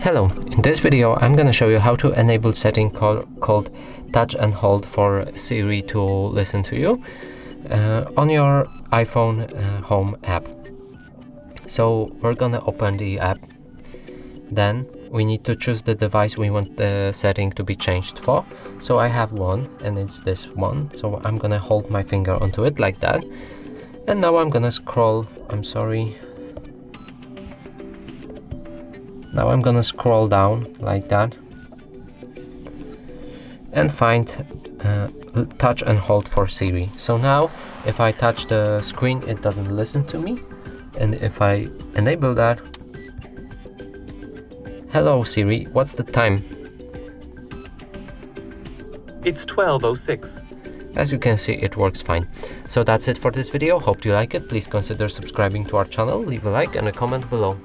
Hello, in this video I'm gonna show you how to enable setting called touch and hold for Siri to listen to you on your iPhone Home app. So we're gonna open the app, then we need to choose the device we want the setting to be changed for. So I have one and it's this one, so I'm gonna hold my finger onto it like that, and now I'm gonna scroll, Now I'm gonna scroll down like that and find touch and hold for Siri. So now if I touch the screen it doesn't listen to me, and if I enable that, hello Siri, what's the time? It's 12:06. As you can see, it works fine. So that's it for this video. Hope you like it. Please consider subscribing to our channel, leave a like and a comment below.